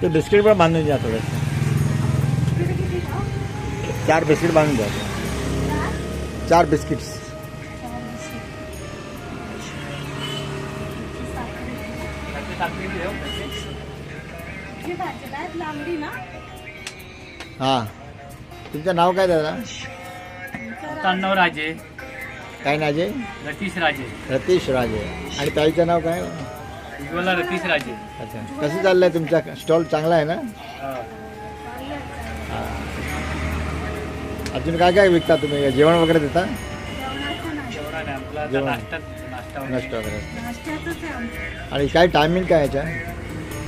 ते बिस्किट पण बांधून द्या थोडंसं. 4 बिस्किट बांधून द्या. 4 बिस्किट्स. हां, तुमचं नाव काय दादा? तांडव राजे. काय नाजे? रतीश राजे. रतीश राजे. आणि ताईचं नाव काय? उज्ज्वला रतीश राजे. अच्छा, कसं चाललंय तुमचा स्टॉल? चांगला आहे ना? हां. अजून काय काय विकता तुम्ही? जेवण वगैरे देता? नाश्ता वगैरे. आणि काय टायमिंग काय याच्या?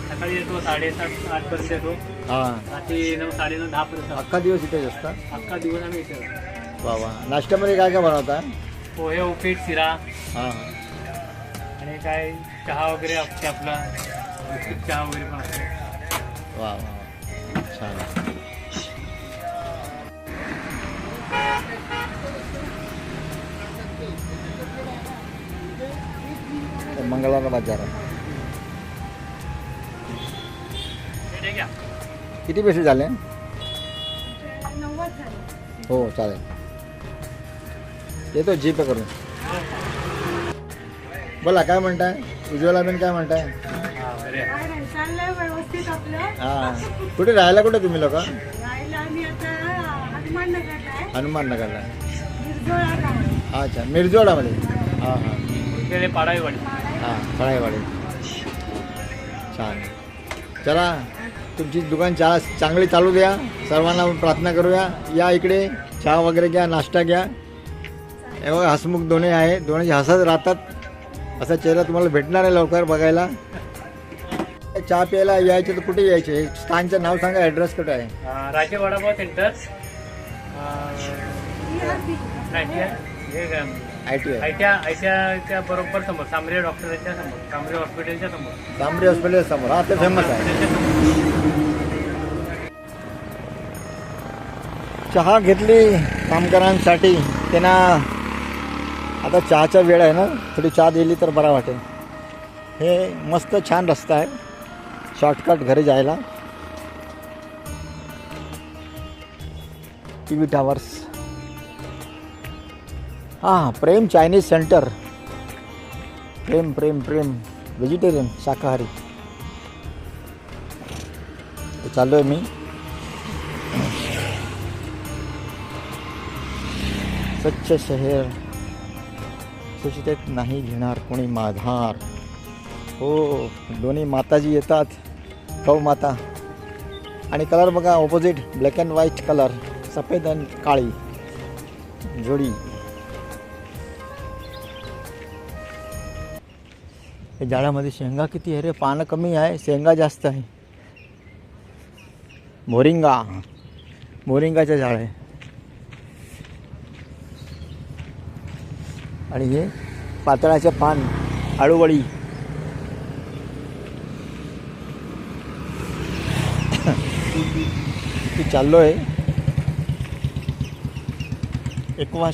सकाळी येतो 7:30-8 पर्यंत येतो. हां. रात्री 9, 9:30, 10 पर्यंत. अख्खा दिवस इथेच असता? अख्खा दिवस आम्ही इथे. वा वा. नाश्त्यामध्ये काय काय बनवता? पोहे, उपीट, शिरा हां. आणि काय चहा वगैरे असते आपला. बिस्किट चहा वगैरे पण असते. वा वा, छान. मंगळवार बाजार आहे. किती पैसे झाले? 90 झाले. हो चालेल, येतो जी पे करून. बोला काय म्हणताय? उज्ज्वलाबेन काय म्हणताय? काय नाही, चाललंय व्यवस्थित आपलं. हां. कुठे राहायला कुठे तुम्ही लोक? राहायला आम्ही आता हनुमाननगरला आहे. हनुमाननगरला. मिरजोळा गाव. अच्छा, मिरजोडामध्ये. हां हां पाडाईवाडी. हां, फळाईवाडी. छान. चला, तुमची दुकान चांगली चालू द्या. सर्वांना प्रार्थना करूया. या इकडे चहा वगैरे घ्या, नाश्ता घ्या. हे बघा, हसमुख दोन्ही आहे. दोन्ही हसत राहतात. असा चेहरा तुम्हाला भेटणार आहे लवकर बघायला. चहा प्यायला यायचे तर कुठे यायचे? स्थानचं नाव सांगा, ॲड्रेस कुठे आहे? राजे वडापाव सेंटर. ITI. आयटीआयच्या बरोबर समोर, तांबरे डॉक्टरांच्या समोर, तांबरे हॉस्पिटलच्या समोर. तांबरे हॉस्पिटल समोर. हा, ते फेमस आहे. चहा घेतली कामगारांसाठी. त्यांना आता चहाचा वेळ आहे ना, थोडी चहा दिली तर बरा वाटेल. हे मस्त छान रस्ता आहे, शॉर्टकट घरी जायला. TV towers. हां, प्रेम चायनीज सेंटर. प्रेम प्रेम प्रेम व्हेजिटेरियन, शाकाहारी. चाललो आहे मी. स्वच्छ शहर, स्वच्छतेत नाही घेणार कोणी माधार. हो, दोन्ही माताजी येतात, गौ माता. आणि कलर बघा, opposite black and white colour, सफेद आणि काळी जोडी. हे झाडामध्ये शेंगा किती आहे रे? पानं कमी आहे, शेंगा जास्त आहे. मोरिंगाचं झाड आहे. आणि हे पातळाचे पान, आळूवळी. इथे चाललो आहे. Aqua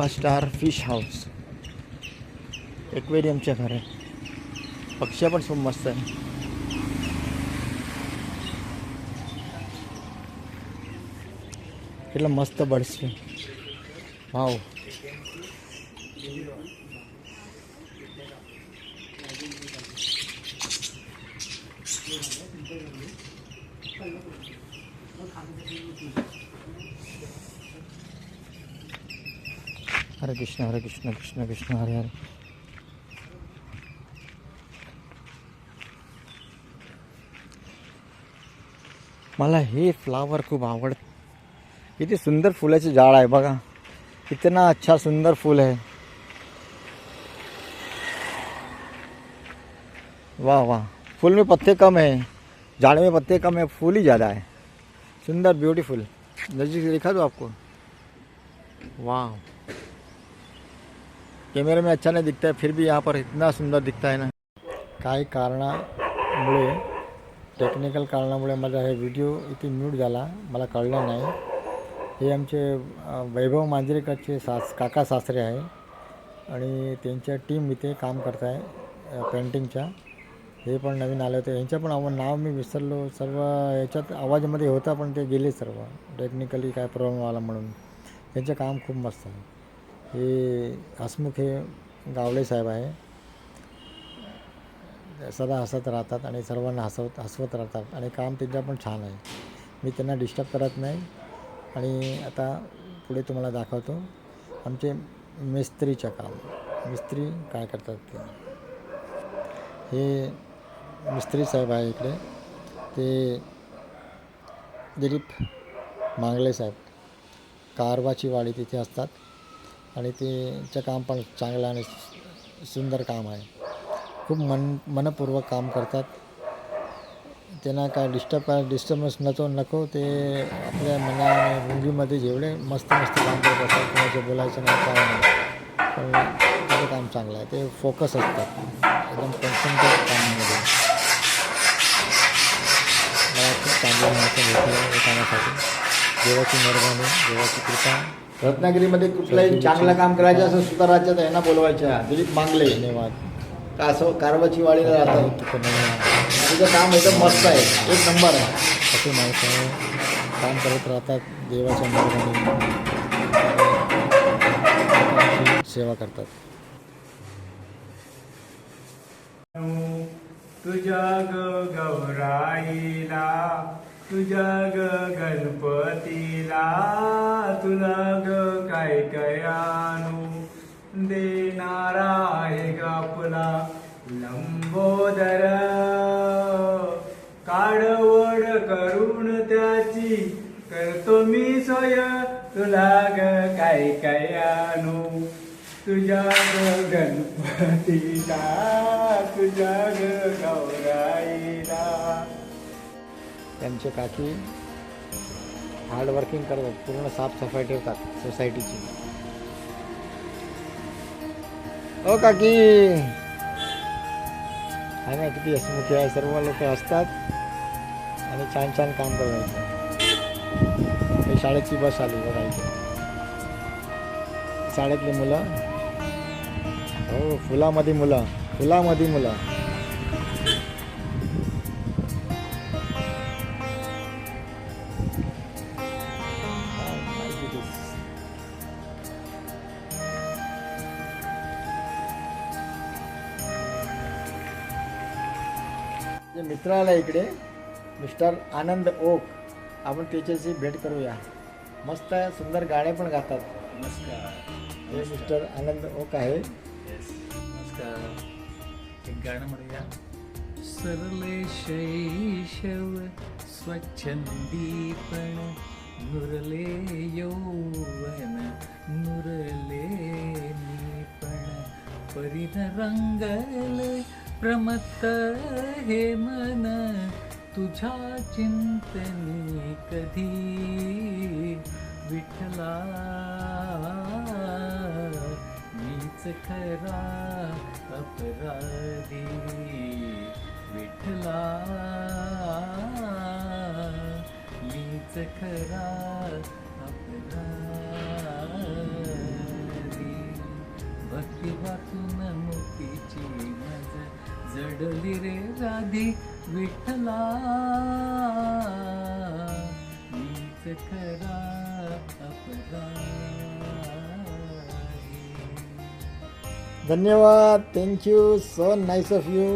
star fish house. एक्वेरियमच्या घर आहे. पक्षी पण खूप मस्त आहे. કેટલા મસ્ત બર્ડ્સ છે. વાવ. हरे कृष्ण कृष्ण कृष्ण हरे हरे. मला हे फ्लावर खूप आवडतं. किती सुंदर फुलाचे झाड आहे बघा. कितना अच्छा सुंदर फूल है. वाह वाह. फूल में पत्ते कम है, झाड़ में पत्ते कम है, फूल ही ज़्यादा है. सुंदर ब्यूटीफुल. नज़दीक से दिखा दो आपको. वाह, कैमरे में अच्छा नहीं दिखता है, फिर भी यहाँ पर इतना सुंदर दिखता है ना. काही कारणामुळे, टेक्निकल कारणामुळे माझा हे व्हिडिओ इथे म्यूट झाला, मला कळलं नाही. हे आमचे वैभव मांजरेकरचे काका सासरे आहे आणि त्यांच्या टीम इथे काम करत आहे पेंटिंगच्या. हे पण नवीन आले होते. यांचं पण नाव मी विसरलो. सर्व याच्यात आवाजामध्ये होता पण ते गेले सर्व. टेक्निकली काय प्रॉब्लेम आला म्हणून. त्यांचं काम खूप मस्त आहे. हे हसमुख हे गावडे साहेब आहे. सदा हसत राहतात आणि सर्वांना हसवत राहतात आणि काम त्यांचं पण छान आहे. मी त्यांना डिस्टर्ब करत नाही. आणि आता पुढे तुम्हाला दाखवतो आमचे मिस्त्रीचं काम. मिस्त्री काय करतात ते. हे मिस्त्री साहेब आहे इकडे. ते दिलीप मांगले साहेब कारवाची वाडी तिथे असतात आणि त्यांचं काम पण चांगलं आणि सुंदर काम आहे. खूप मनपूर्वक काम करतात. त्यांना काय डिस्टर्बन्स नको. ते आपल्या मनाने मुंगीमध्ये जेवढे मस्त काम करत असतात. कोणाचं बोलायचं नाही काय नाही. पण त्याचं काम चांगलं आहे. ते फोकस असतात एकदम कॉन्सन्ट्रेट कामामध्ये. मला खूप चांगलं माणसं भेटलं या कामासाठी. देवाची मेहरबानी, देवाची कृपा. रत्नागिरीमध्ये कुठलंही चांगलं काम करायचं असं सुद्धा राज्यात यांना बोलवायच्या. दिलीप मांगले धन्यवाद. कारवाची वाडीला राहतात. तुझं काम एकदम मस्त आहे. एक नंबर आहे. असे माणसं काम करत राहतात. देवाच्या मेहरबानी सेवा करतात. तुझ्या ग गौराईला, तुझ्या ग गणपतीला, तुला ग काय काय आणू देणारा आहे ग आपला लंबोदर. काडवड करून त्याची करतो मी सोय, तुला ग काय काय आणू तुझ्या ग गणपतीला, तुझ्या ग गौराईला. त्यांचे काकी हार्डवर्किंग करतात. पूर्ण साफसफाई ठेवतात सोसायटीची. ओ काकी आहे ना, किती हसमुखी आहे. सर्व लोक असतात आणि छान छान काम करायचं. ही शाळेची बस आली बघायची. शाळेतली मुलं, हो फुलामध्ये मुलं. मित्र आला इकडे, मिस्टर आनंद ओक. आपण त्याच्याशी भेट करूया. मस्त सुंदर गाणे पण गातात. नमस्कार. हे मिस्टर आनंद ओक आहे. नमस्कार. एक गाणं म्हणूया. सरले शैशव स्वच्छंदीपण, नुरले यौवन नुरले निपण, परिण रंगले प्रमत्त हे मन, तुझ्या चिंतनी कधी विठ्ठला. मीच खरा अपराधी विठ्ठला, मीच खरा अपराधी. भक्ती वाचून मुक्तीची मज जडली रे राधी विठ्ठला, मीच खरा अपराधी. धन्यवाद. Thank you. So nice of you.